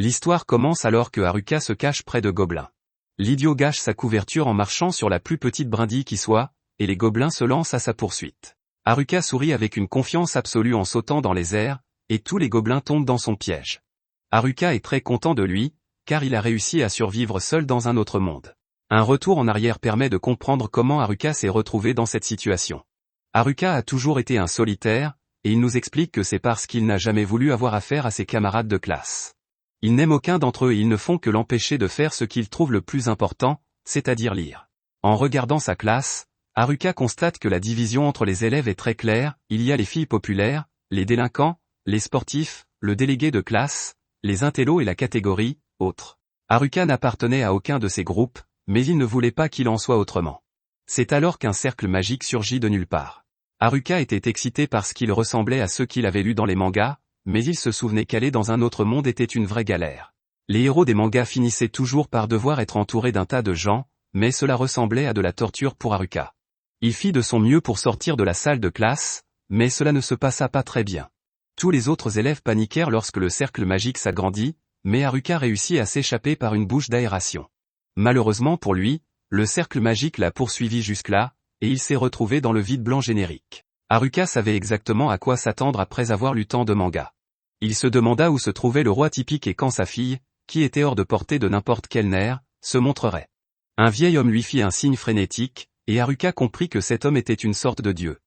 L'histoire commence alors que Haruka se cache près de gobelins. L'idiot gâche sa couverture en marchant sur la plus petite brindille qui soit, et les gobelins se lancent à sa poursuite. Haruka sourit avec une confiance absolue en sautant dans les airs, et tous les gobelins tombent dans son piège. Haruka est très content de lui, car il a réussi à survivre seul dans un autre monde. Un retour en arrière permet de comprendre comment Haruka s'est retrouvé dans cette situation. Haruka a toujours été un solitaire, et il nous explique que c'est parce qu'il n'a jamais voulu avoir affaire à ses camarades de classe. Il n'aime aucun d'entre eux et ils ne font que l'empêcher de faire ce qu'il trouve le plus important, c'est-à-dire lire. En regardant sa classe, Haruka constate que la division entre les élèves est très claire, il y a les filles populaires, les délinquants, les sportifs, le délégué de classe, les intellos et la catégorie, autres. Haruka n'appartenait à aucun de ces groupes, mais il ne voulait pas qu'il en soit autrement. C'est alors qu'un cercle magique surgit de nulle part. Haruka était excité parce qu'il ressemblait à ceux qu'il avait lus dans les mangas, mais il se souvenait qu'aller dans un autre monde était une vraie galère. Les héros des mangas finissaient toujours par devoir être entourés d'un tas de gens, mais cela ressemblait à de la torture pour Haruka. Il fit de son mieux pour sortir de la salle de classe, mais cela ne se passa pas très bien. Tous les autres élèves paniquèrent lorsque le cercle magique s'agrandit, mais Haruka réussit à s'échapper par une bouche d'aération. Malheureusement pour lui, le cercle magique l'a poursuivi jusque-là, et il s'est retrouvé dans le vide blanc générique. Haruka savait exactement à quoi s'attendre après avoir lu tant de mangas. Il se demanda où se trouvait le roi typique et quand sa fille, qui était hors de portée de n'importe quel nerf, se montrerait. Un vieil homme lui fit un signe frénétique, et Haruka comprit que cet homme était une sorte de dieu.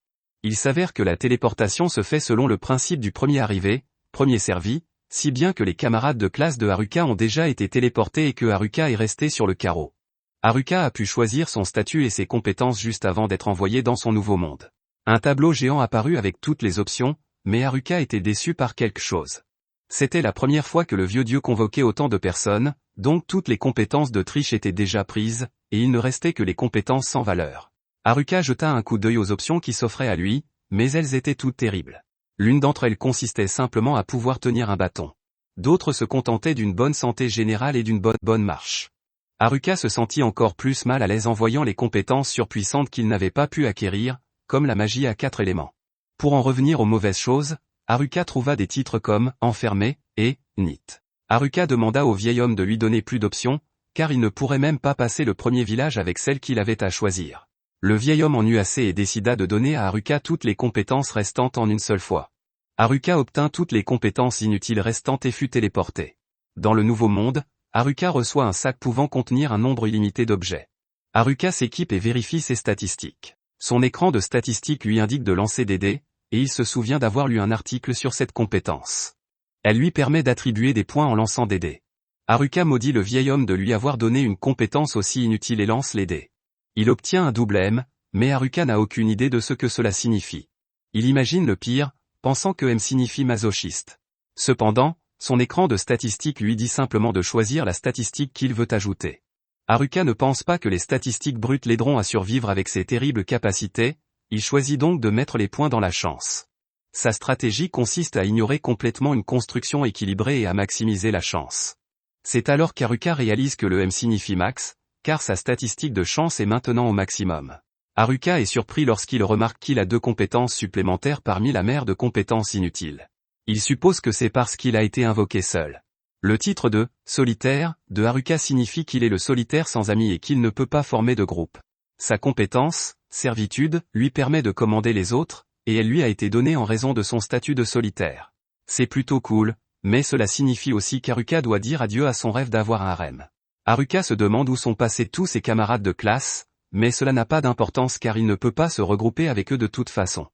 Il s'avère que la téléportation se fait selon le principe du premier arrivé, premier servi, si bien que les camarades de classe de Haruka ont déjà été téléportés et que Haruka est resté sur le carreau. Haruka a pu choisir son statut et ses compétences juste avant d'être envoyé dans son nouveau monde. Un tableau géant apparut avec toutes les options, mais Haruka était déçu par quelque chose. C'était la première fois que le vieux dieu convoquait autant de personnes, donc toutes les compétences de triche étaient déjà prises, et il ne restait que les compétences sans valeur. Haruka jeta un coup d'œil aux options qui s'offraient à lui, mais elles étaient toutes terribles. L'une d'entre elles consistait simplement à pouvoir tenir un bâton. D'autres se contentaient d'une bonne santé générale et d'une bonne marche. Haruka se sentit encore plus mal à l'aise en voyant les compétences surpuissantes qu'il n'avait pas pu acquérir, comme la magie à 4 éléments. Pour en revenir aux mauvaises choses, Haruka trouva des titres comme « enfermé » et « NIT ». Haruka demanda au vieil homme de lui donner plus d'options, car il ne pourrait même pas passer le premier village avec celle qu'il avait à choisir. Le vieil homme en eut assez et décida de donner à Haruka toutes les compétences restantes en une seule fois. Haruka obtint toutes les compétences inutiles restantes et fut téléporté. Dans le nouveau monde, Haruka reçoit un sac pouvant contenir un nombre illimité d'objets. Haruka s'équipe et vérifie ses statistiques. Son écran de statistiques lui indique de lancer des dés, et il se souvient d'avoir lu un article sur cette compétence. Elle lui permet d'attribuer des points en lançant des dés. Haruka maudit le vieil homme de lui avoir donné une compétence aussi inutile et lance les dés. Il obtient un double M, mais Haruka n'a aucune idée de ce que cela signifie. Il imagine le pire, pensant que M signifie masochiste. Cependant, son écran de statistiques lui dit simplement de choisir la statistique qu'il veut ajouter. Haruka ne pense pas que les statistiques brutes l'aideront à survivre avec ses terribles capacités, il choisit donc de mettre les points dans la chance. Sa stratégie consiste à ignorer complètement une construction équilibrée et à maximiser la chance. C'est alors qu'Haruka réalise que le M signifie max, car sa statistique de chance est maintenant au maximum. Haruka est surpris lorsqu'il remarque qu'il a 2 compétences supplémentaires parmi la mer de compétences inutiles. Il suppose que c'est parce qu'il a été invoqué seul. Le titre de « solitaire » de Haruka signifie qu'il est le solitaire sans amis et qu'il ne peut pas former de groupe. Sa compétence, servitude, lui permet de commander les autres, et elle lui a été donnée en raison de son statut de solitaire. C'est plutôt cool, mais cela signifie aussi qu'Haruka doit dire adieu à son rêve d'avoir un harem. Haruka se demande où sont passés tous ses camarades de classe, mais cela n'a pas d'importance car il ne peut pas se regrouper avec eux de toute façon.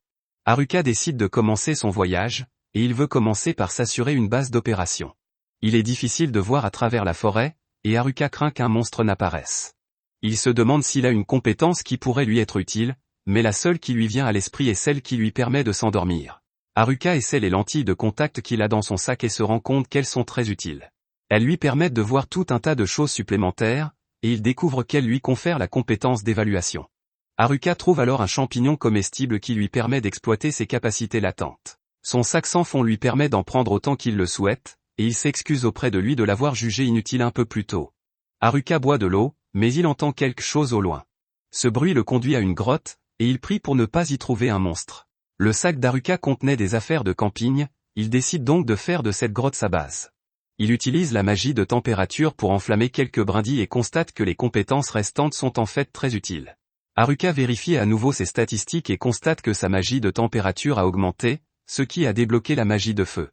Haruka décide de commencer son voyage, et il veut commencer par s'assurer une base d'opération. Il est difficile de voir à travers la forêt, et Haruka craint qu'un monstre n'apparaisse. Il se demande s'il a une compétence qui pourrait lui être utile, mais la seule qui lui vient à l'esprit est celle qui lui permet de s'endormir. Haruka essaie les lentilles de contact qu'il a dans son sac et se rend compte qu'elles sont très utiles. Elles lui permettent de voir tout un tas de choses supplémentaires, et il découvre qu'elles lui confèrent la compétence d'évaluation. Haruka trouve alors un champignon comestible qui lui permet d'exploiter ses capacités latentes. Son sac sans fond lui permet d'en prendre autant qu'il le souhaite, et il s'excuse auprès de lui de l'avoir jugé inutile un peu plus tôt. Haruka boit de l'eau, mais il entend quelque chose au loin. Ce bruit le conduit à une grotte, et il prie pour ne pas y trouver un monstre. Le sac d'Haruka contenait des affaires de camping, il décide donc de faire de cette grotte sa base. Il utilise la magie de température pour enflammer quelques brindilles et constate que les compétences restantes sont en fait très utiles. Haruka vérifie à nouveau ses statistiques et constate que sa magie de température a augmenté, ce qui a débloqué la magie de feu.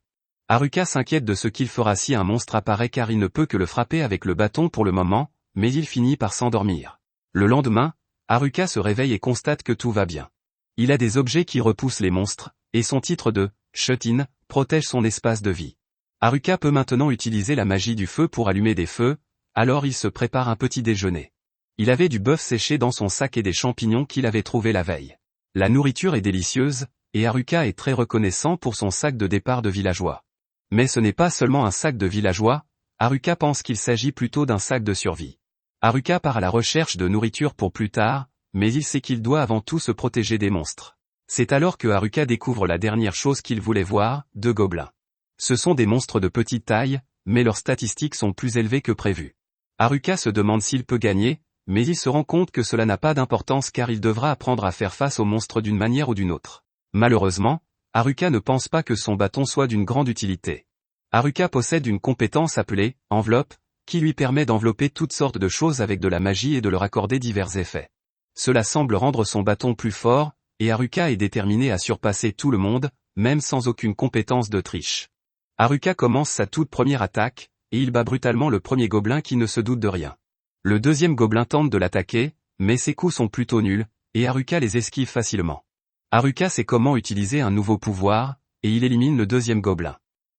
Haruka s'inquiète de ce qu'il fera si un monstre apparaît car il ne peut que le frapper avec le bâton pour le moment, mais il finit par s'endormir. Le lendemain, Haruka se réveille et constate que tout va bien. Il a des objets qui repoussent les monstres, et son titre de « Shut-in » protège son espace de vie. Haruka peut maintenant utiliser la magie du feu pour allumer des feux, alors il se prépare un petit déjeuner. Il avait du bœuf séché dans son sac et des champignons qu'il avait trouvés la veille. La nourriture est délicieuse, et Haruka est très reconnaissant pour son sac de départ de villageois. Mais ce n'est pas seulement un sac de villageois, Haruka pense qu'il s'agit plutôt d'un sac de survie. Haruka part à la recherche de nourriture pour plus tard, mais il sait qu'il doit avant tout se protéger des monstres. C'est alors que Haruka découvre la dernière chose qu'il voulait voir, 2 gobelins. Ce sont des monstres de petite taille, mais leurs statistiques sont plus élevées que prévu. Haruka se demande s'il peut gagner, mais il se rend compte que cela n'a pas d'importance car il devra apprendre à faire face aux monstres d'une manière ou d'une autre. Malheureusement, Haruka ne pense pas que son bâton soit d'une grande utilité. Haruka possède une compétence appelée « enveloppe », qui lui permet d'envelopper toutes sortes de choses avec de la magie et de leur accorder divers effets. Cela semble rendre son bâton plus fort, et Haruka est déterminé à surpasser tout le monde, même sans aucune compétence de triche. Haruka commence sa toute première attaque, et il bat brutalement le premier gobelin qui ne se doute de rien. Le deuxième gobelin tente de l'attaquer, mais ses coups sont plutôt nuls, et Haruka les esquive facilement. Haruka sait comment utiliser un nouveau pouvoir, et il élimine le deuxième gobelin.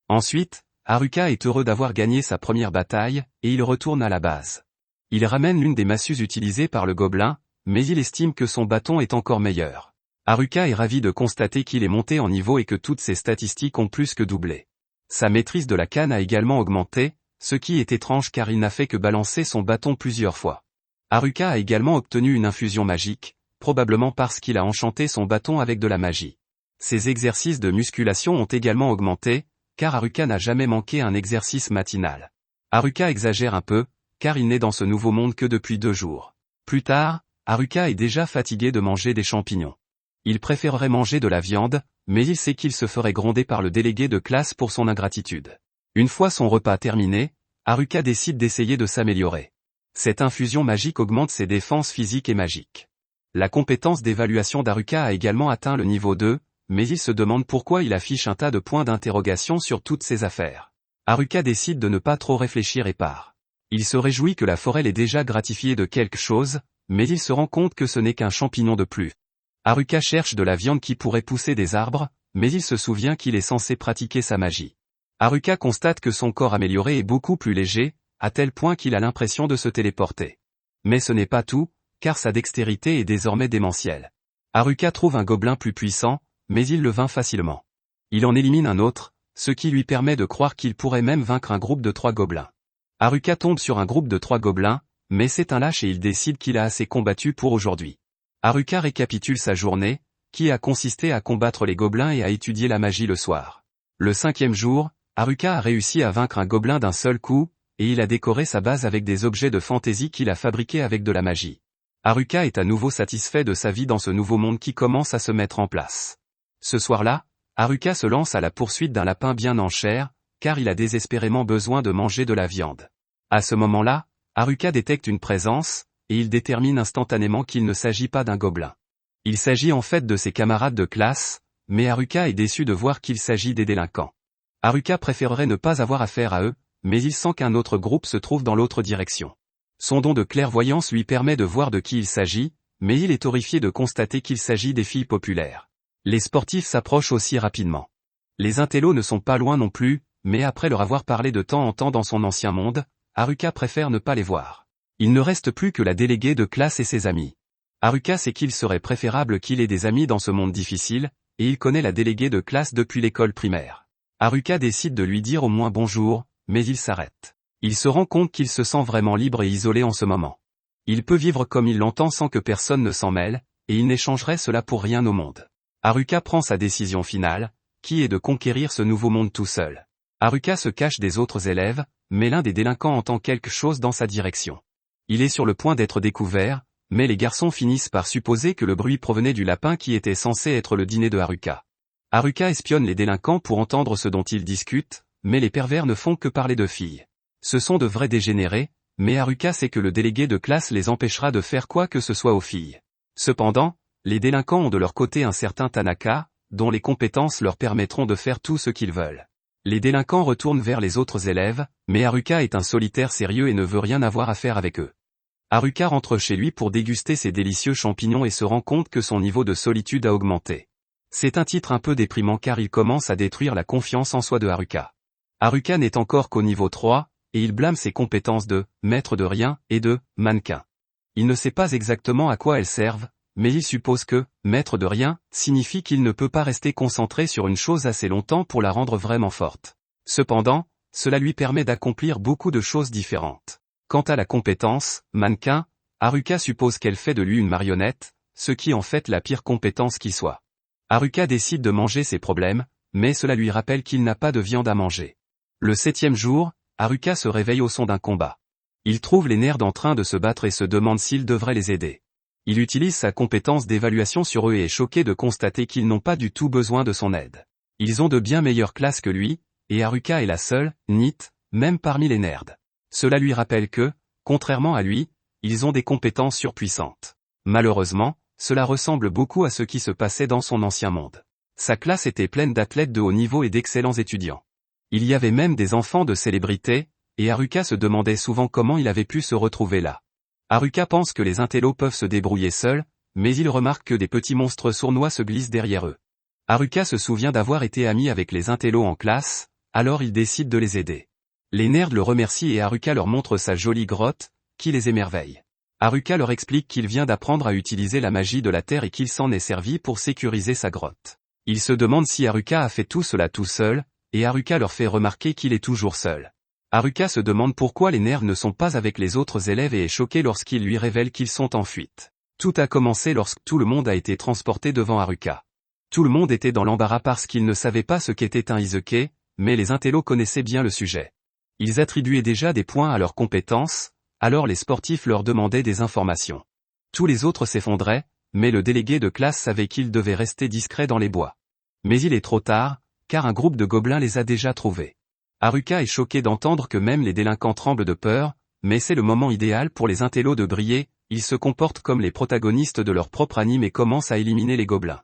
Ensuite, Haruka est heureux d'avoir gagné sa première bataille, et il retourne à la base. Il ramène l'une des massues utilisées par le gobelin, mais il estime que son bâton est encore meilleur. Haruka est ravi de constater qu'il est monté en niveau et que toutes ses statistiques ont plus que doublé. Sa maîtrise de la canne a également augmenté, ce qui est étrange car il n'a fait que balancer son bâton plusieurs fois. Haruka a également obtenu une infusion magique, probablement parce qu'il a enchanté son bâton avec de la magie. Ses exercices de musculation ont également augmenté, car Haruka n'a jamais manqué un exercice matinal. Haruka exagère un peu, car il n'est dans ce nouveau monde que depuis 2 jours. Plus tard, Haruka est déjà fatigué de manger des champignons. Il préférerait manger de la viande, mais il sait qu'il se ferait gronder par le délégué de classe pour son ingratitude. Une fois son repas terminé, Haruka décide d'essayer de s'améliorer. Cette infusion magique augmente ses défenses physiques et magiques. La compétence d'évaluation d'Haruka a également atteint le niveau 2, mais il se demande pourquoi il affiche un tas de points d'interrogation sur toutes ses affaires. Haruka décide de ne pas trop réfléchir et part. Il se réjouit que la forêt l'ait déjà gratifié de quelque chose, mais il se rend compte que ce n'est qu'un champignon de plus. Haruka cherche de la viande qui pourrait pousser des arbres, mais il se souvient qu'il est censé pratiquer sa magie. Haruka constate que son corps amélioré est beaucoup plus léger, à tel point qu'il a l'impression de se téléporter. Mais ce n'est pas tout, car sa dextérité est désormais démentielle. Haruka trouve un gobelin plus puissant, mais il le vainc facilement. Il en élimine un autre, ce qui lui permet de croire qu'il pourrait même vaincre un groupe de 3 gobelins. Haruka tombe sur un groupe de 3 gobelins, mais c'est un lâche et il décide qu'il a assez combattu pour aujourd'hui. Haruka récapitule sa journée, qui a consisté à combattre les gobelins et à étudier la magie le soir. Le 5e jour, Haruka a réussi à vaincre un gobelin d'un seul coup, et il a décoré sa base avec des objets de fantaisie qu'il a fabriqués avec de la magie. Haruka est à nouveau satisfait de sa vie dans ce nouveau monde qui commence à se mettre en place. Ce soir-là, Haruka se lance à la poursuite d'un lapin bien en chair, car il a désespérément besoin de manger de la viande. À ce moment-là, Haruka détecte une présence, et il détermine instantanément qu'il ne s'agit pas d'un gobelin. Il s'agit en fait de ses camarades de classe, mais Haruka est déçu de voir qu'il s'agit des délinquants. Haruka préférerait ne pas avoir affaire à eux, mais il sent qu'un autre groupe se trouve dans l'autre direction. Son don de clairvoyance lui permet de voir de qui il s'agit, mais il est horrifié de constater qu'il s'agit des filles populaires. Les sportifs s'approchent aussi rapidement. Les intellos ne sont pas loin non plus, mais après leur avoir parlé de temps en temps dans son ancien monde, Haruka préfère ne pas les voir. Il ne reste plus que la déléguée de classe et ses amis. Haruka sait qu'il serait préférable qu'il ait des amis dans ce monde difficile, et il connaît la déléguée de classe depuis l'école primaire. Haruka décide de lui dire au moins bonjour, mais il s'arrête. Il se rend compte qu'il se sent vraiment libre et isolé en ce moment. Il peut vivre comme il l'entend sans que personne ne s'en mêle, et il n'échangerait cela pour rien au monde. Haruka prend sa décision finale, qui est de conquérir ce nouveau monde tout seul. Haruka se cache des autres élèves, mais l'un des délinquants entend quelque chose dans sa direction. Il est sur le point d'être découvert, mais les garçons finissent par supposer que le bruit provenait du lapin qui était censé être le dîner de Haruka. Haruka espionne les délinquants pour entendre ce dont ils discutent, mais les pervers ne font que parler de filles. Ce sont de vrais dégénérés, mais Haruka sait que le délégué de classe les empêchera de faire quoi que ce soit aux filles. Cependant, les délinquants ont de leur côté un certain Tanaka, dont les compétences leur permettront de faire tout ce qu'ils veulent. Les délinquants retournent vers les autres élèves, mais Haruka est un solitaire sérieux et ne veut rien avoir à faire avec eux. Haruka rentre chez lui pour déguster ses délicieux champignons et se rend compte que son niveau de solitude a augmenté. C'est un titre un peu déprimant car il commence à détruire la confiance en soi de Haruka. Haruka n'est encore qu'au niveau 3, et il blâme ses compétences de « maître de rien » et de « mannequin ». Il ne sait pas exactement à quoi elles servent, mais il suppose que « maître de rien » signifie qu'il ne peut pas rester concentré sur une chose assez longtemps pour la rendre vraiment forte. Cependant, cela lui permet d'accomplir beaucoup de choses différentes. Quant à la compétence « mannequin », Haruka suppose qu'elle fait de lui une marionnette, ce qui est en fait la pire compétence qui soit. Haruka décide de manger ses problèmes, mais cela lui rappelle qu'il n'a pas de viande à manger. Le 7e jour, Haruka se réveille au son d'un combat. Il trouve les nerds en train de se battre et se demande s'il devrait les aider. Il utilise sa compétence d'évaluation sur eux et est choqué de constater qu'ils n'ont pas du tout besoin de son aide. Ils ont de bien meilleures classes que lui, et Haruka est la seule, NEET, même parmi les nerds. Cela lui rappelle que, contrairement à lui, ils ont des compétences surpuissantes. Malheureusement, cela ressemble beaucoup à ce qui se passait dans son ancien monde. Sa classe était pleine d'athlètes de haut niveau et d'excellents étudiants. Il y avait même des enfants de célébrités, et Haruka se demandait souvent comment il avait pu se retrouver là. Haruka pense que les intellos peuvent se débrouiller seuls, mais il remarque que des petits monstres sournois se glissent derrière eux. Haruka se souvient d'avoir été ami avec les intellos en classe, alors il décide de les aider. Les nerds le remercient et Haruka leur montre sa jolie grotte, qui les émerveille. Haruka leur explique qu'il vient d'apprendre à utiliser la magie de la terre et qu'il s'en est servi pour sécuriser sa grotte. Ils se demandent si Haruka a fait tout cela tout seul, et Haruka leur fait remarquer qu'il est toujours seul. Haruka se demande pourquoi les nerds ne sont pas avec les autres élèves et est choqué lorsqu'ils lui révèlent qu'ils sont en fuite. Tout a commencé lorsque tout le monde a été transporté devant Haruka. Tout le monde était dans l'embarras parce qu'ils ne savaient pas ce qu'était un isekai, mais les intellos connaissaient bien le sujet. Ils attribuaient déjà des points à leurs compétences, alors les sportifs leur demandaient des informations. Tous les autres s'effondraient, mais le délégué de classe savait qu'ils devaient rester discrets dans les bois. Mais il est trop tard, car un groupe de gobelins les a déjà trouvés. Haruka est choqué d'entendre que même les délinquants tremblent de peur, mais c'est le moment idéal pour les intellos de briller, ils se comportent comme les protagonistes de leur propre anime et commencent à éliminer les gobelins.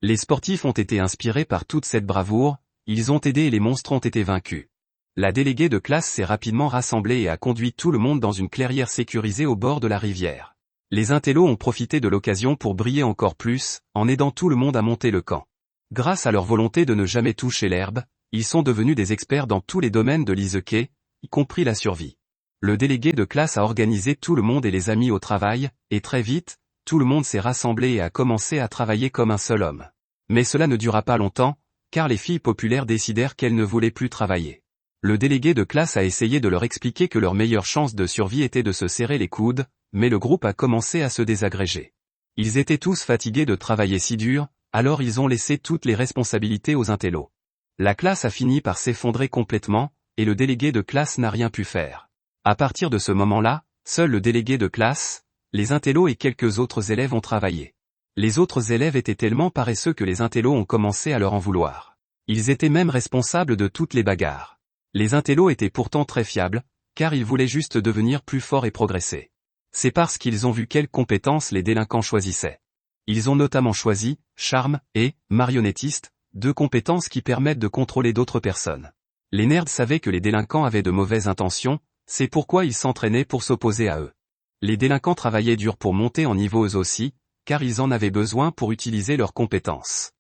Les sportifs ont été inspirés par toute cette bravoure, ils ont aidé et les monstres ont été vaincus. La déléguée de classe s'est rapidement rassemblée et a conduit tout le monde dans une clairière sécurisée au bord de la rivière. Les intellos ont profité de l'occasion pour briller encore plus, en aidant tout le monde à monter le camp. Grâce à leur volonté de ne jamais toucher l'herbe, ils sont devenus des experts dans tous les domaines de l'isekai, y compris la survie. Le délégué de classe a organisé tout le monde et les a mis au travail, et très vite, tout le monde s'est rassemblé et a commencé à travailler comme un seul homme. Mais cela ne dura pas longtemps, car les filles populaires décidèrent qu'elles ne voulaient plus travailler. Le délégué de classe a essayé de leur expliquer que leur meilleure chance de survie était de se serrer les coudes, mais le groupe a commencé à se désagréger. Ils étaient tous fatigués de travailler si dur, alors ils ont laissé toutes les responsabilités aux intellos. La classe a fini par s'effondrer complètement, et le délégué de classe n'a rien pu faire. À partir de ce moment-là, seul le délégué de classe, les intellos et quelques autres élèves ont travaillé. Les autres élèves étaient tellement paresseux que les intellos ont commencé à leur en vouloir. Ils étaient même responsables de toutes les bagarres. Les intellos étaient pourtant très fiables, car ils voulaient juste devenir plus forts et progresser. C'est parce qu'ils ont vu quelles compétences les délinquants choisissaient. Ils ont notamment choisi charme et marionnettiste, deux compétences qui permettent de contrôler d'autres personnes. Les nerds savaient que les délinquants avaient de mauvaises intentions, c'est pourquoi ils s'entraînaient pour s'opposer à eux. Les délinquants travaillaient dur pour monter en niveau eux aussi, car ils en avaient besoin pour utiliser leurs compétences.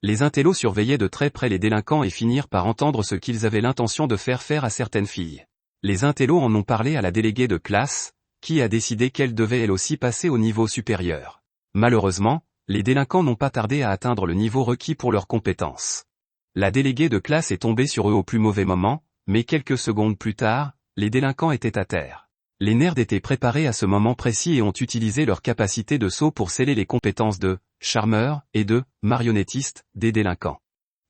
Les intellos surveillaient de très près les délinquants et finirent par entendre ce qu'ils avaient l'intention de faire à certaines filles. Les intellos en ont parlé à la déléguée de classe, qui a décidé qu'elle devait elle aussi passer au niveau supérieur. Malheureusement, les délinquants n'ont pas tardé à atteindre le niveau requis pour leurs compétences. La déléguée de classe est tombée sur eux au plus mauvais moment, mais quelques secondes plus tard, les délinquants étaient à terre. Les nerds étaient préparés à ce moment précis et ont utilisé leur capacité de saut pour sceller les compétences de charmeur et de marionnettiste des délinquants.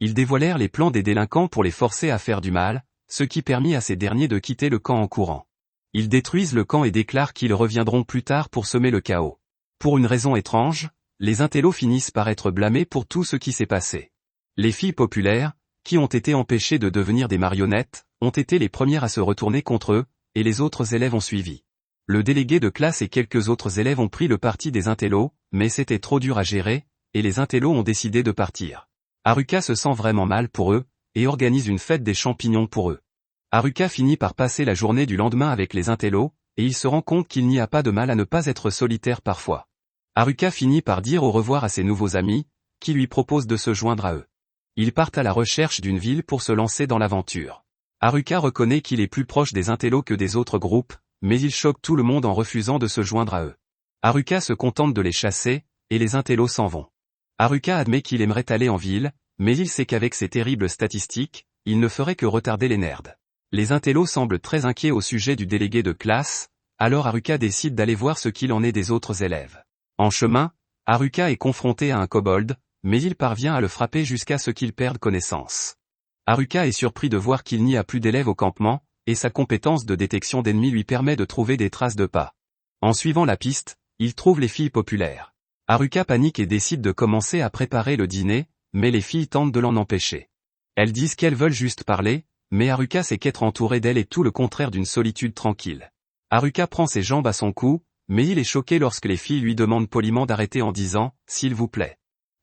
Ils dévoilèrent les plans des délinquants pour les forcer à faire du mal, ce qui permit à ces derniers de quitter le camp en courant. Ils détruisent le camp et déclarent qu'ils reviendront plus tard pour semer le chaos. Pour une raison étrange, les intellos finissent par être blâmés pour tout ce qui s'est passé. Les filles populaires, qui ont été empêchés de devenir des marionnettes, ont été les premières à se retourner contre eux, et les autres élèves ont suivi. Le délégué de classe et quelques autres élèves ont pris le parti des intellos, mais c'était trop dur à gérer, et les intellos ont décidé de partir. Haruka se sent vraiment mal pour eux, et organise une fête des champignons pour eux. Haruka finit par passer la journée du lendemain avec les intellos, et il se rend compte qu'il n'y a pas de mal à ne pas être solitaire parfois. Haruka finit par dire au revoir à ses nouveaux amis, qui lui proposent de se joindre à eux. Ils partent à la recherche d'une ville pour se lancer dans l'aventure. Haruka reconnaît qu'il est plus proche des intellos que des autres groupes, mais il choque tout le monde en refusant de se joindre à eux. Haruka se contente de les chasser, et les intellos s'en vont. Haruka admet qu'il aimerait aller en ville, mais il sait qu'avec ses terribles statistiques, il ne ferait que retarder les nerds. Les intellos semblent très inquiets au sujet du délégué de classe, alors Haruka décide d'aller voir ce qu'il en est des autres élèves. En chemin, Haruka est confronté à un kobold, mais il parvient à le frapper jusqu'à ce qu'il perde connaissance. Haruka est surpris de voir qu'il n'y a plus d'élèves au campement, et sa compétence de détection d'ennemis lui permet de trouver des traces de pas. En suivant la piste, il trouve les filles populaires. Haruka panique et décide de commencer à préparer le dîner, mais les filles tentent de l'en empêcher. Elles disent qu'elles veulent juste parler, mais Haruka sait qu'être entouré d'elles est tout le contraire d'une solitude tranquille. Haruka prend ses jambes à son cou, mais il est choqué lorsque les filles lui demandent poliment d'arrêter en disant « s'il vous plaît ».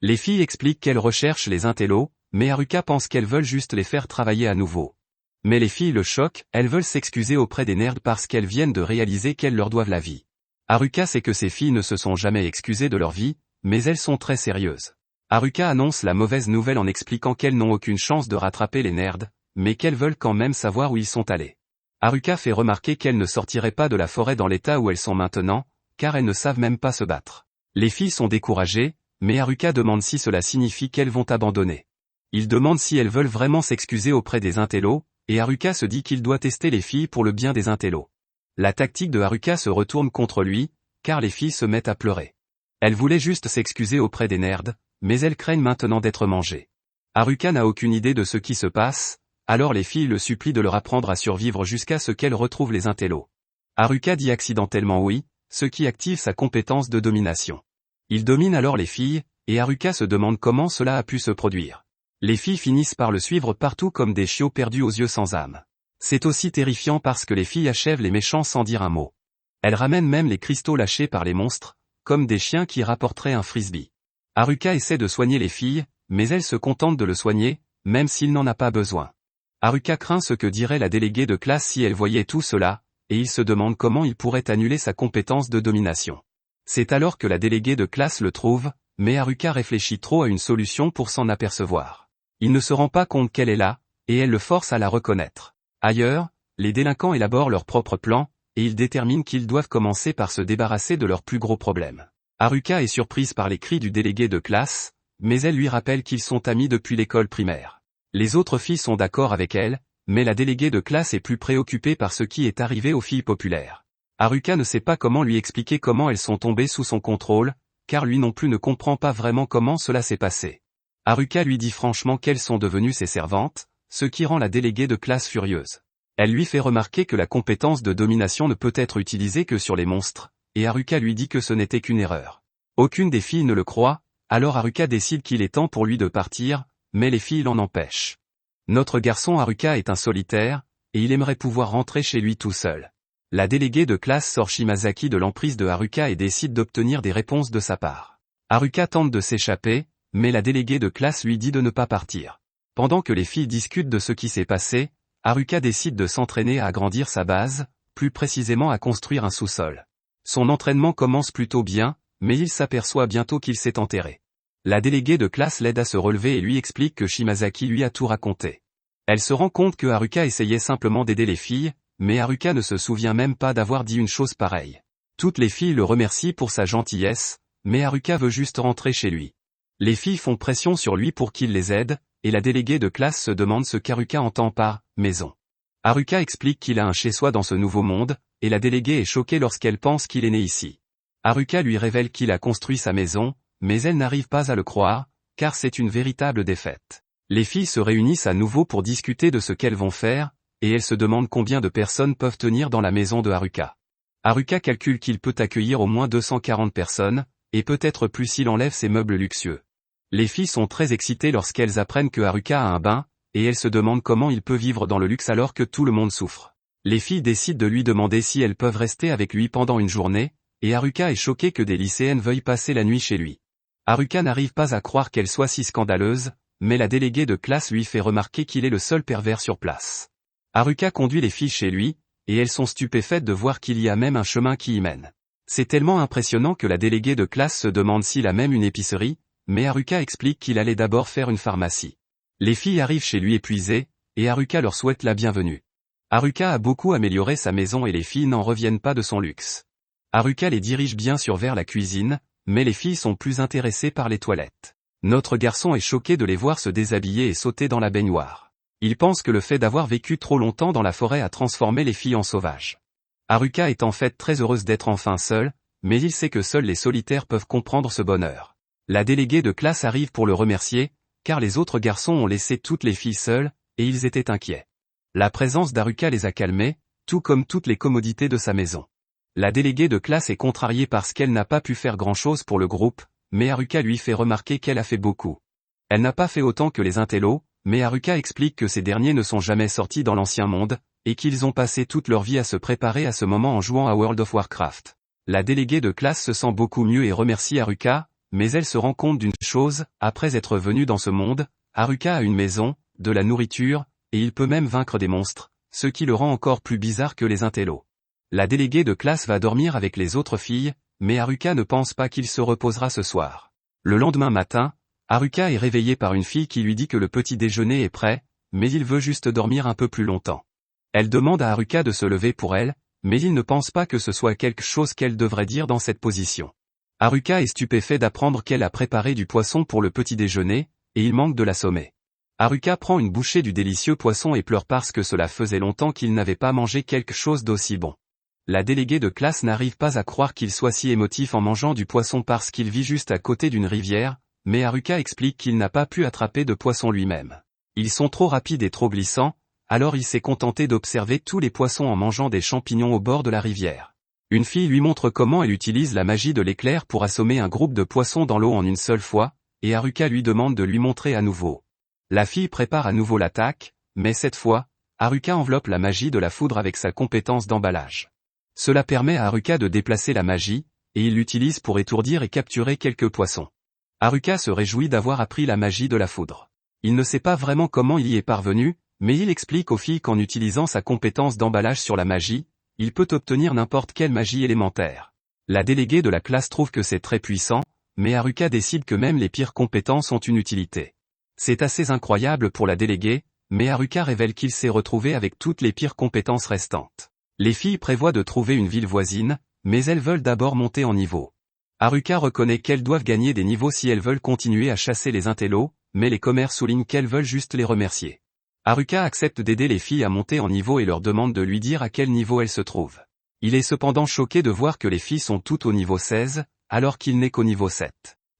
Les filles expliquent qu'elles recherchent les intellos, mais Haruka pense qu'elles veulent juste les faire travailler à nouveau. Mais les filles le choquent, elles veulent s'excuser auprès des nerds parce qu'elles viennent de réaliser qu'elles leur doivent la vie. Haruka sait que ces filles ne se sont jamais excusées de leur vie, mais elles sont très sérieuses. Haruka annonce la mauvaise nouvelle en expliquant qu'elles n'ont aucune chance de rattraper les nerds, mais qu'elles veulent quand même savoir où ils sont allés. Haruka fait remarquer qu'elles ne sortiraient pas de la forêt dans l'état où elles sont maintenant, car elles ne savent même pas se battre. Les filles sont découragées, mais Haruka demande si cela signifie qu'elles vont abandonner. Il demande si elles veulent vraiment s'excuser auprès des intellos, et Haruka se dit qu'il doit tester les filles pour le bien des intellos. La tactique de Haruka se retourne contre lui, car les filles se mettent à pleurer. Elles voulaient juste s'excuser auprès des nerds, mais elles craignent maintenant d'être mangées. Haruka n'a aucune idée de ce qui se passe, alors les filles le supplient de leur apprendre à survivre jusqu'à ce qu'elles retrouvent les intellos. Haruka dit accidentellement oui, ce qui active sa compétence de domination. Il domine alors les filles, et Haruka se demande comment cela a pu se produire. Les filles finissent par le suivre partout comme des chiots perdus aux yeux sans âme. C'est aussi terrifiant parce que les filles achèvent les méchants sans dire un mot. Elles ramènent même les cristaux lâchés par les monstres, comme des chiens qui rapporteraient un frisbee. Haruka essaie de soigner les filles, mais elles se contentent de le soigner, même s'il n'en a pas besoin. Haruka craint ce que dirait la déléguée de classe si elle voyait tout cela, et il se demande comment il pourrait annuler sa compétence de domination. C'est alors que la déléguée de classe le trouve, mais Haruka réfléchit trop à une solution pour s'en apercevoir. Il ne se rend pas compte qu'elle est là, et elle le force à la reconnaître. Ailleurs, les délinquants élaborent leur propre plan, et ils déterminent qu'ils doivent commencer par se débarrasser de leurs plus gros problèmes. Haruka est surprise par les cris du délégué de classe, mais elle lui rappelle qu'ils sont amis depuis l'école primaire. Les autres filles sont d'accord avec elle, mais la déléguée de classe est plus préoccupée par ce qui est arrivé aux filles populaires. Haruka ne sait pas comment lui expliquer comment elles sont tombées sous son contrôle, car lui non plus ne comprend pas vraiment comment cela s'est passé. Haruka lui dit franchement qu'elles sont devenues ses servantes, ce qui rend la déléguée de classe furieuse. Elle lui fait remarquer que la compétence de domination ne peut être utilisée que sur les monstres, et Haruka lui dit que ce n'était qu'une erreur. Aucune des filles ne le croit, alors Haruka décide qu'il est temps pour lui de partir, mais les filles l'en empêchent. Notre garçon Haruka est un solitaire, et il aimerait pouvoir rentrer chez lui tout seul. La déléguée de classe sort Shimazaki de l'emprise de Haruka et décide d'obtenir des réponses de sa part. Haruka tente de s'échapper, mais la déléguée de classe lui dit de ne pas partir. Pendant que les filles discutent de ce qui s'est passé, Haruka décide de s'entraîner à agrandir sa base, plus précisément à construire un sous-sol. Son entraînement commence plutôt bien, mais il s'aperçoit bientôt qu'il s'est enterré. La déléguée de classe l'aide à se relever et lui explique que Shimazaki lui a tout raconté. Elle se rend compte que Haruka essayait simplement d'aider les filles, mais Haruka ne se souvient même pas d'avoir dit une chose pareille. Toutes les filles le remercient pour sa gentillesse, mais Haruka veut juste rentrer chez lui. Les filles font pression sur lui pour qu'il les aide, et la déléguée de classe se demande ce qu'Haruka entend par « maison ». Haruka explique qu'il a un chez-soi dans ce nouveau monde, et la déléguée est choquée lorsqu'elle pense qu'il est né ici. Haruka lui révèle qu'il a construit sa maison, mais elle n'arrive pas à le croire, car c'est une véritable défaite. Les filles se réunissent à nouveau pour discuter de ce qu'elles vont faire, et elles se demandent combien de personnes peuvent tenir dans la maison de Haruka. Haruka calcule qu'il peut accueillir au moins 240 personnes, et peut-être plus s'il enlève ses meubles luxueux. Les filles sont très excitées lorsqu'elles apprennent que Haruka a un bain, et elle se demande comment il peut vivre dans le luxe alors que tout le monde souffre. Les filles décident de lui demander si elles peuvent rester avec lui pendant une journée, et Haruka est choquée que des lycéennes veuillent passer la nuit chez lui. Haruka n'arrive pas à croire qu'elle soit si scandaleuse, mais la déléguée de classe lui fait remarquer qu'il est le seul pervers sur place. Haruka conduit les filles chez lui, et elles sont stupéfaites de voir qu'il y a même un chemin qui y mène. C'est tellement impressionnant que la déléguée de classe se demande s'il a même une épicerie, mais Haruka explique qu'il allait d'abord faire une pharmacie. Les filles arrivent chez lui épuisées, et Haruka leur souhaite la bienvenue. Haruka a beaucoup amélioré sa maison et les filles n'en reviennent pas de son luxe. Haruka les dirige bien sûr vers la cuisine, mais les filles sont plus intéressées par les toilettes. Notre garçon est choqué de les voir se déshabiller et sauter dans la baignoire. Il pense que le fait d'avoir vécu trop longtemps dans la forêt a transformé les filles en sauvages. Haruka est en fait très heureuse d'être enfin seule, mais il sait que seuls les solitaires peuvent comprendre ce bonheur. La déléguée de classe arrive pour le remercier, car les autres garçons ont laissé toutes les filles seules, et ils étaient inquiets. La présence d'Haruka les a calmés, tout comme toutes les commodités de sa maison. La déléguée de classe est contrariée parce qu'elle n'a pas pu faire grand-chose pour le groupe, mais Haruka lui fait remarquer qu'elle a fait beaucoup. Elle n'a pas fait autant que les intellos, mais Haruka explique que ces derniers ne sont jamais sortis dans l'ancien monde, et qu'ils ont passé toute leur vie à se préparer à ce moment en jouant à World of Warcraft. La déléguée de classe se sent beaucoup mieux et remercie Haruka, mais elle se rend compte d'une chose, après être venue dans ce monde, Haruka a une maison, de la nourriture, et il peut même vaincre des monstres, ce qui le rend encore plus bizarre que les intellos. La déléguée de classe va dormir avec les autres filles, mais Haruka ne pense pas qu'il se reposera ce soir. Le lendemain matin, Haruka est réveillée par une fille qui lui dit que le petit déjeuner est prêt, mais il veut juste dormir un peu plus longtemps. Elle demande à Haruka de se lever pour elle, mais il ne pense pas que ce soit quelque chose qu'elle devrait dire dans cette position. Haruka est stupéfait d'apprendre qu'elle a préparé du poisson pour le petit déjeuner, et il manque de l'assommer. Haruka prend une bouchée du délicieux poisson et pleure parce que cela faisait longtemps qu'il n'avait pas mangé quelque chose d'aussi bon. La déléguée de classe n'arrive pas à croire qu'il soit si émotif en mangeant du poisson parce qu'il vit juste à côté d'une rivière, mais Haruka explique qu'il n'a pas pu attraper de poisson lui-même. Ils sont trop rapides et trop glissants, alors il s'est contenté d'observer tous les poissons en mangeant des champignons au bord de la rivière. Une fille lui montre comment elle utilise la magie de l'éclair pour assommer un groupe de poissons dans l'eau en une seule fois, et Haruka lui demande de lui montrer à nouveau. La fille prépare à nouveau l'attaque, mais cette fois, Haruka enveloppe la magie de la foudre avec sa compétence d'emballage. Cela permet à Haruka de déplacer la magie, et il l'utilise pour étourdir et capturer quelques poissons. Haruka se réjouit d'avoir appris la magie de la foudre. Il ne sait pas vraiment comment il y est parvenu, mais il explique aux filles qu'en utilisant sa compétence d'emballage sur la magie, il peut obtenir n'importe quelle magie élémentaire. La déléguée de la classe trouve que c'est très puissant, mais Haruka décide que même les pires compétences ont une utilité. C'est assez incroyable pour la déléguée, mais Haruka révèle qu'il s'est retrouvé avec toutes les pires compétences restantes. Les filles prévoient de trouver une ville voisine, mais elles veulent d'abord monter en niveau. Haruka reconnaît qu'elles doivent gagner des niveaux si elles veulent continuer à chasser les intellos, mais les commères soulignent qu'elles veulent juste les remercier. Haruka accepte d'aider les filles à monter en niveau et leur demande de lui dire à quel niveau elles se trouvent. Il est cependant choqué de voir que les filles sont toutes au niveau 16, alors qu'il n'est qu'au niveau 7.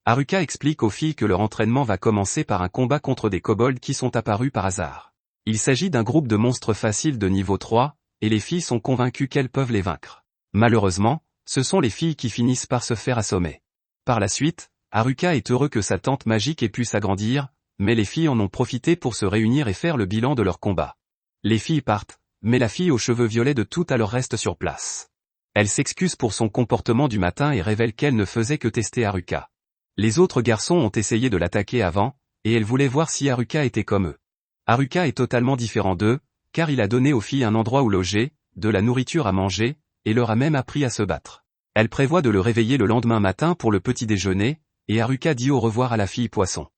Haruka explique aux filles que leur entraînement va commencer par un combat contre des kobolds qui sont apparus par hasard. Il s'agit d'un groupe de monstres faciles de niveau 3, et les filles sont convaincues qu'elles peuvent les vaincre. Malheureusement, ce sont les filles qui finissent par se faire assommer. Par la suite, Haruka est heureux que sa tente magique ait pu s'agrandir, mais les filles en ont profité pour se réunir et faire le bilan de leur combat. Les filles partent, mais la fille aux cheveux violets de tout à l'heure reste sur place. Elle s'excuse pour son comportement du matin et révèle qu'elle ne faisait que tester Haruka. Les autres garçons ont essayé de l'attaquer avant, et elle voulait voir si Haruka était comme eux. Haruka est totalement différent d'eux, car il a donné aux filles un endroit où loger, de la nourriture à manger, et leur a même appris à se battre. Elle prévoit de le réveiller le lendemain matin pour le petit déjeuner, et Haruka dit au revoir à la fille poisson.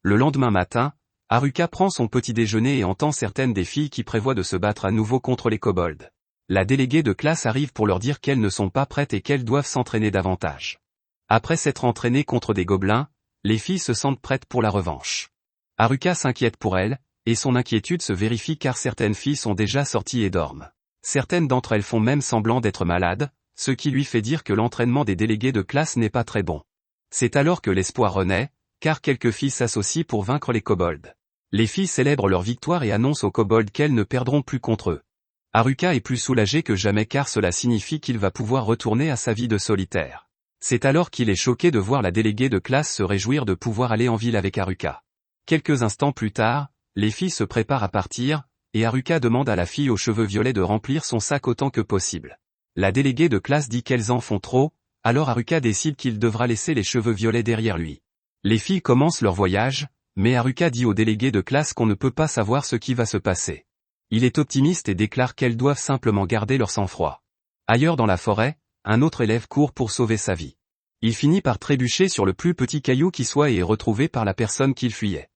Le lendemain matin, Haruka prend son petit déjeuner et entend certaines des filles qui prévoient de se battre à nouveau contre les kobolds. La déléguée de classe arrive pour leur dire qu'elles ne sont pas prêtes et qu'elles doivent s'entraîner davantage. Après s'être entraînées contre des gobelins, les filles se sentent prêtes pour la revanche. Haruka s'inquiète pour elles, et son inquiétude se vérifie car certaines filles sont déjà sorties et dorment. Certaines d'entre elles font même semblant d'être malades, ce qui lui fait dire que l'entraînement des délégués de classe n'est pas très bon. C'est alors que l'espoir renaît, car quelques filles s'associent pour vaincre les kobolds. Les filles célèbrent leur victoire et annoncent aux kobolds qu'elles ne perdront plus contre eux. Haruka est plus soulagé que jamais car cela signifie qu'il va pouvoir retourner à sa vie de solitaire. C'est alors qu'il est choqué de voir la déléguée de classe se réjouir de pouvoir aller en ville avec Haruka. Quelques instants plus tard, Les filles se préparent à partir, et Haruka demande à la fille aux cheveux violets de remplir son sac autant que possible. La déléguée de classe dit qu'elles en font trop, alors Haruka décide qu'il devra laisser les cheveux violets derrière lui. Les filles commencent leur voyage, mais Haruka dit aux délégués de classe qu'on ne peut pas savoir ce qui va se passer. Il est optimiste et déclare qu'elles doivent simplement garder leur sang-froid. Ailleurs dans la forêt, un autre élève court pour sauver sa vie. Il finit par trébucher sur le plus petit caillou qui soit et est retrouvé par la personne qu'il fuyait.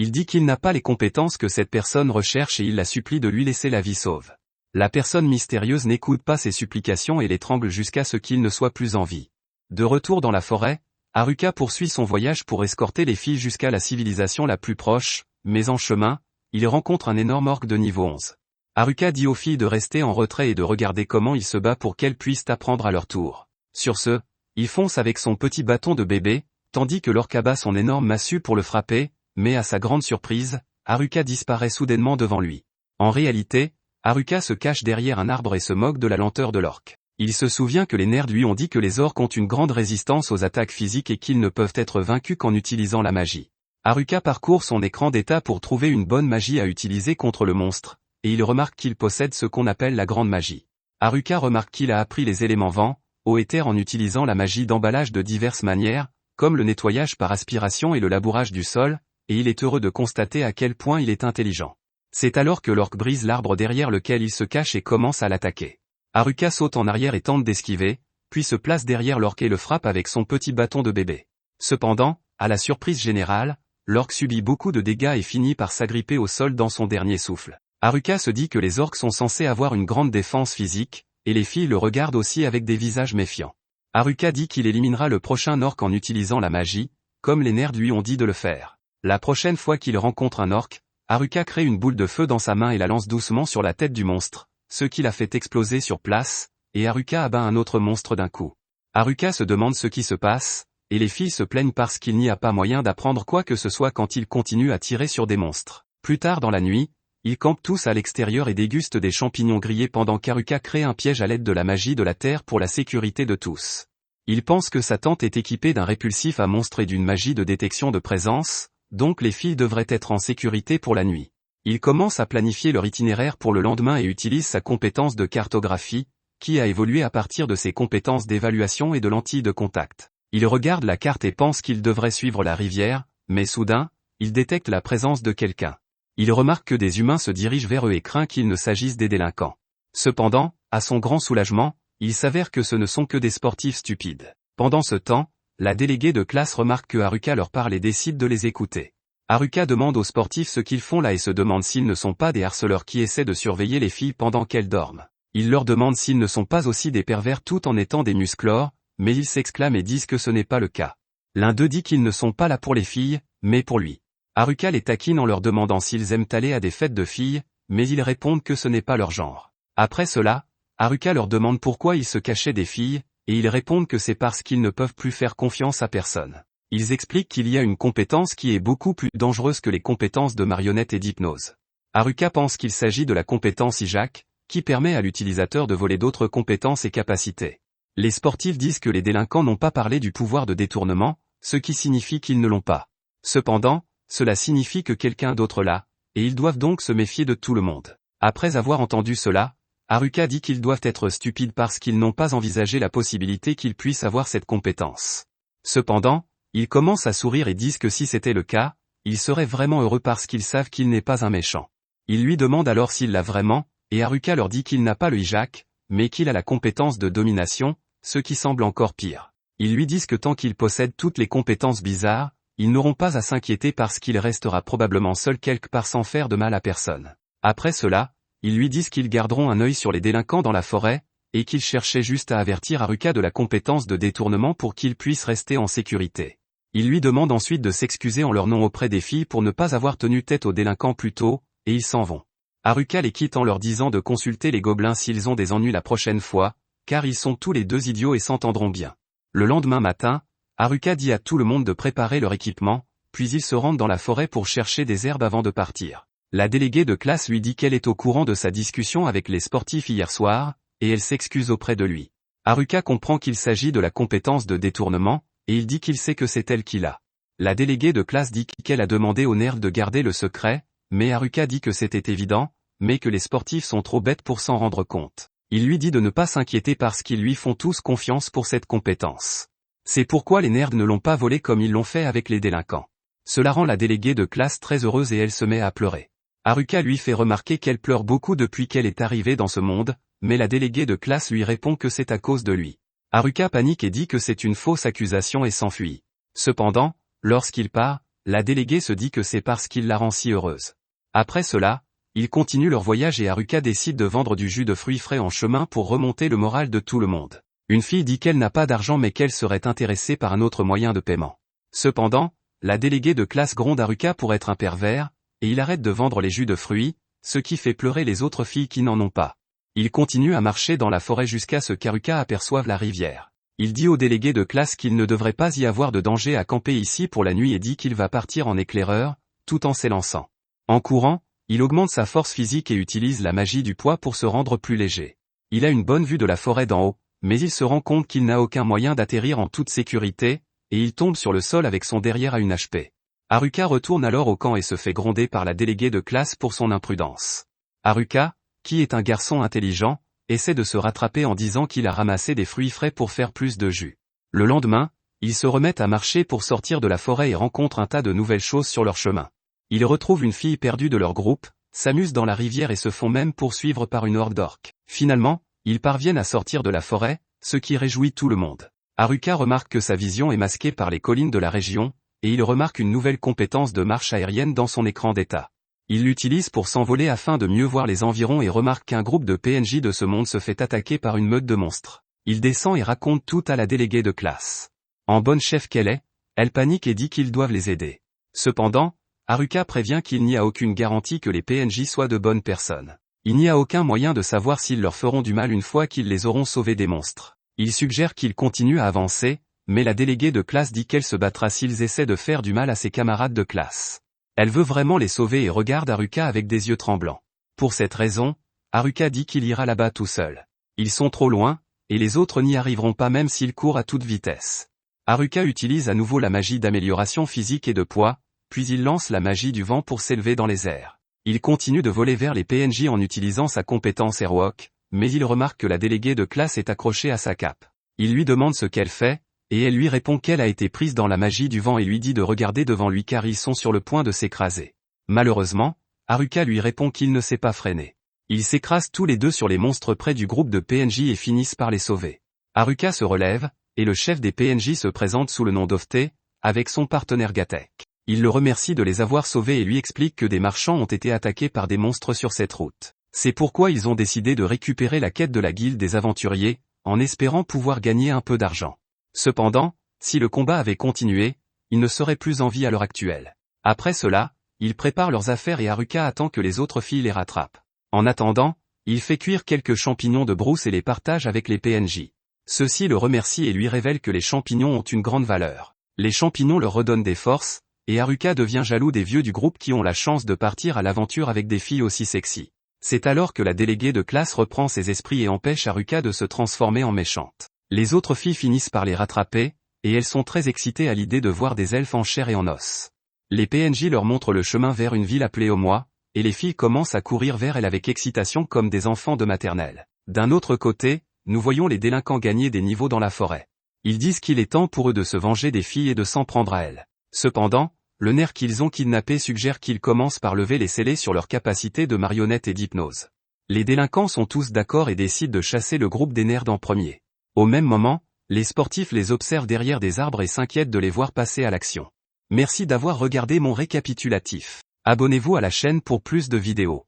Il dit qu'il n'a pas les compétences que cette personne recherche et il la supplie de lui laisser la vie sauve. La personne mystérieuse n'écoute pas ses supplications et l'étrangle jusqu'à ce qu'il ne soit plus en vie. De retour dans la forêt, Haruka poursuit son voyage pour escorter les filles jusqu'à la civilisation la plus proche, mais en chemin, il rencontre un énorme orque de niveau 11. Haruka dit aux filles de rester en retrait et de regarder comment il se bat pour qu'elles puissent apprendre à leur tour. Sur ce, il fonce avec son petit bâton de bébé, tandis que l'orque abat son énorme massue pour le frapper, mais à sa grande surprise, Haruka disparaît soudainement devant lui. En réalité, Haruka se cache derrière un arbre et se moque de la lenteur de l'orque. Il se souvient que les nerds lui ont dit que les orques ont une grande résistance aux attaques physiques et qu'ils ne peuvent être vaincus qu'en utilisant la magie. Haruka parcourt son écran d'état pour trouver une bonne magie à utiliser contre le monstre, et il remarque qu'il possède ce qu'on appelle la grande magie. Haruka remarque qu'il a appris les éléments vent, eau et terre en utilisant la magie d'emballage de diverses manières, comme le nettoyage par aspiration et le labourage du sol, et il est heureux de constater à quel point il est intelligent. C'est alors que l'orque brise l'arbre derrière lequel il se cache et commence à l'attaquer. Haruka saute en arrière et tente d'esquiver, puis se place derrière l'orque et le frappe avec son petit bâton de bébé. Cependant, à la surprise générale, l'orque subit beaucoup de dégâts et finit par s'agripper au sol dans son dernier souffle. Haruka se dit que les orques sont censés avoir une grande défense physique, et les filles le regardent aussi avec des visages méfiants. Haruka dit qu'il éliminera le prochain orque en utilisant la magie, comme les nerds lui ont dit de le faire. La prochaine fois qu'il rencontre un orque, Haruka crée une boule de feu dans sa main et la lance doucement sur la tête du monstre, ce qui la fait exploser sur place, et Haruka abat un autre monstre d'un coup. Haruka se demande ce qui se passe, et les filles se plaignent parce qu'il n'y a pas moyen d'apprendre quoi que ce soit quand il continue à tirer sur des monstres. Plus tard dans la nuit, ils campent tous à l'extérieur et dégustent des champignons grillés pendant qu'Haruka crée un piège à l'aide de la magie de la terre pour la sécurité de tous. Il pense que sa tente est équipée d'un répulsif à monstres et d'une magie de détection de présence, donc les filles devraient être en sécurité pour la nuit. Il commence à planifier leur itinéraire pour le lendemain et utilise sa compétence de cartographie, qui a évolué à partir de ses compétences d'évaluation et de lentilles de contact. Il regarde la carte et pense qu'il devrait suivre la rivière, mais soudain, il détecte la présence de quelqu'un. Il remarque que des humains se dirigent vers eux et craint qu'il ne s'agisse des délinquants. Cependant, à son grand soulagement, il s'avère que ce ne sont que des sportifs stupides. Pendant ce temps, la déléguée de classe remarque que Haruka leur parle et décide de les écouter. Haruka demande aux sportifs ce qu'ils font là et se demande s'ils ne sont pas des harceleurs qui essaient de surveiller les filles pendant qu'elles dorment. Il leur demande s'ils ne sont pas aussi des pervers tout en étant des musclores, mais ils s'exclament et disent que ce n'est pas le cas. L'un d'eux dit qu'ils ne sont pas là pour les filles, mais pour lui. Haruka les taquine en leur demandant s'ils aiment aller à des fêtes de filles, mais ils répondent que ce n'est pas leur genre. Après cela, Haruka leur demande pourquoi ils se cachaient des filles, et ils répondent que c'est parce qu'ils ne peuvent plus faire confiance à personne. Ils expliquent qu'il y a une compétence qui est beaucoup plus dangereuse que les compétences de marionnette et d'hypnose. Haruka pense qu'il s'agit de la compétence hijack, qui permet à l'utilisateur de voler d'autres compétences et capacités. Les sportifs disent que les délinquants n'ont pas parlé du pouvoir de détournement, ce qui signifie qu'ils ne l'ont pas. Cependant, cela signifie que quelqu'un d'autre l'a, et ils doivent donc se méfier de tout le monde. Après avoir entendu cela, Haruka dit qu'ils doivent être stupides parce qu'ils n'ont pas envisagé la possibilité qu'ils puissent avoir cette compétence. Cependant, ils commencent à sourire et disent que si c'était le cas, ils seraient vraiment heureux parce qu'ils savent qu'il n'est pas un méchant. Ils lui demandent alors s'il l'a vraiment, et Haruka leur dit qu'il n'a pas le hijack, mais qu'il a la compétence de domination, ce qui semble encore pire. Ils lui disent que tant qu'il possède toutes les compétences bizarres, ils n'auront pas à s'inquiéter parce qu'il restera probablement seul quelque part sans faire de mal à personne. Après cela, ils lui disent qu'ils garderont un œil sur les délinquants dans la forêt, et qu'ils cherchaient juste à avertir Haruka de la compétence de détournement pour qu'il puisse rester en sécurité. Ils lui demandent ensuite de s'excuser en leur nom auprès des filles pour ne pas avoir tenu tête aux délinquants plus tôt, et ils s'en vont. Haruka les quitte en leur disant de consulter les gobelins s'ils ont des ennuis la prochaine fois, car ils sont tous les deux idiots et s'entendront bien. Le lendemain matin, Haruka dit à tout le monde de préparer leur équipement, puis ils se rendent dans la forêt pour chercher des herbes avant de partir. La déléguée de classe lui dit qu'elle est au courant de sa discussion avec les sportifs hier soir, et elle s'excuse auprès de lui. Haruka comprend qu'il s'agit de la compétence de détournement, et il dit qu'il sait que c'est elle qui l'a. La déléguée de classe dit qu'elle a demandé aux nerds de garder le secret, mais Haruka dit que c'était évident, mais que les sportifs sont trop bêtes pour s'en rendre compte. Il lui dit de ne pas s'inquiéter parce qu'ils lui font tous confiance pour cette compétence. C'est pourquoi les nerds ne l'ont pas volé comme ils l'ont fait avec les délinquants. Cela rend la déléguée de classe très heureuse et elle se met à pleurer. Haruka lui fait remarquer qu'elle pleure beaucoup depuis qu'elle est arrivée dans ce monde, mais la déléguée de classe lui répond que c'est à cause de lui. Haruka panique et dit que c'est une fausse accusation et s'enfuit. Cependant, lorsqu'il part, la déléguée se dit que c'est parce qu'il la rend si heureuse. Après cela, ils continuent leur voyage et Haruka décide de vendre du jus de fruits frais en chemin pour remonter le moral de tout le monde. Une fille dit qu'elle n'a pas d'argent mais qu'elle serait intéressée par un autre moyen de paiement. Cependant, la déléguée de classe gronde Haruka pour être un pervers, et il arrête de vendre les jus de fruits, ce qui fait pleurer les autres filles qui n'en ont pas. Il continue à marcher dans la forêt jusqu'à ce qu'Haruka aperçoive la rivière. Il dit au délégué de classe qu'il ne devrait pas y avoir de danger à camper ici pour la nuit et dit qu'il va partir en éclaireur, tout en s'élançant. En courant, il augmente sa force physique et utilise la magie du poids pour se rendre plus léger. Il a une bonne vue de la forêt d'en haut, mais il se rend compte qu'il n'a aucun moyen d'atterrir en toute sécurité, et il tombe sur le sol avec son derrière à une HP. Haruka retourne alors au camp et se fait gronder par la déléguée de classe pour son imprudence. Haruka, qui est un garçon intelligent, essaie de se rattraper en disant qu'il a ramassé des fruits frais pour faire plus de jus. Le lendemain, ils se remettent à marcher pour sortir de la forêt et rencontrent un tas de nouvelles choses sur leur chemin. Ils retrouvent une fille perdue de leur groupe, s'amusent dans la rivière et se font même poursuivre par une horde d'orques. Finalement, ils parviennent à sortir de la forêt, ce qui réjouit tout le monde. Haruka remarque que sa vision est masquée par les collines de la région, et il remarque une nouvelle compétence de marche aérienne dans son écran d'état. Il l'utilise pour s'envoler afin de mieux voir les environs et remarque qu'un groupe de PNJ de ce monde se fait attaquer par une meute de monstres. Il descend et raconte tout à la déléguée de classe. En bonne chef qu'elle est, elle panique et dit qu'ils doivent les aider. Cependant, Haruka prévient qu'il n'y a aucune garantie que les PNJ soient de bonnes personnes. Il n'y a aucun moyen de savoir s'ils leur feront du mal une fois qu'ils les auront sauvés des monstres. Il suggère qu'ils continuent à avancer, mais la déléguée de classe dit qu'elle se battra s'ils essaient de faire du mal à ses camarades de classe. Elle veut vraiment les sauver et regarde Haruka avec des yeux tremblants. Pour cette raison, Haruka dit qu'il ira là-bas tout seul. Ils sont trop loin, et les autres n'y arriveront pas même s'ils courent à toute vitesse. Haruka utilise à nouveau la magie d'amélioration physique et de poids, puis il lance la magie du vent pour s'élever dans les airs. Il continue de voler vers les PNJ en utilisant sa compétence Airwalk, mais il remarque que la déléguée de classe est accrochée à sa cape. Il lui demande ce qu'elle fait, et elle lui répond qu'elle a été prise dans la magie du vent et lui dit de regarder devant lui car ils sont sur le point de s'écraser. Malheureusement, Haruka lui répond qu'il ne sait pas freiner. Ils s'écrasent tous les deux sur les monstres près du groupe de PNJ et finissent par les sauver. Haruka se relève, et le chef des PNJ se présente sous le nom d'Ofte, avec son partenaire Gatek. Il le remercie de les avoir sauvés et lui explique que des marchands ont été attaqués par des monstres sur cette route. C'est pourquoi ils ont décidé de récupérer la quête de la guilde des aventuriers, en espérant pouvoir gagner un peu d'argent. Cependant, si le combat avait continué, ils ne seraient plus en vie à l'heure actuelle. Après cela, ils préparent leurs affaires et Haruka attend que les autres filles les rattrapent. En attendant, il fait cuire quelques champignons de brousse et les partage avec les PNJ. Ceux-ci le remercient et lui révèlent que les champignons ont une grande valeur. Les champignons leur redonnent des forces, et Haruka devient jaloux des vieux du groupe qui ont la chance de partir à l'aventure avec des filles aussi sexy. C'est alors que la déléguée de classe reprend ses esprits et empêche Haruka de se transformer en méchante. Les autres filles finissent par les rattraper, et elles sont très excitées à l'idée de voir des elfes en chair et en os. Les PNJ leur montrent le chemin vers une ville appelée Omoa, et les filles commencent à courir vers elle avec excitation comme des enfants de maternelle. D'un autre côté, nous voyons les délinquants gagner des niveaux dans la forêt. Ils disent qu'il est temps pour eux de se venger des filles et de s'en prendre à elles. Cependant, le nerf qu'ils ont kidnappé suggère qu'ils commencent par lever les scellés sur leur capacité de marionnette et d'hypnose. Les délinquants sont tous d'accord et décident de chasser le groupe des nerds en premier. Au même moment, les sportifs les observent derrière des arbres et s'inquiètent de les voir passer à l'action. Merci d'avoir regardé mon récapitulatif. Abonnez-vous à la chaîne pour plus de vidéos.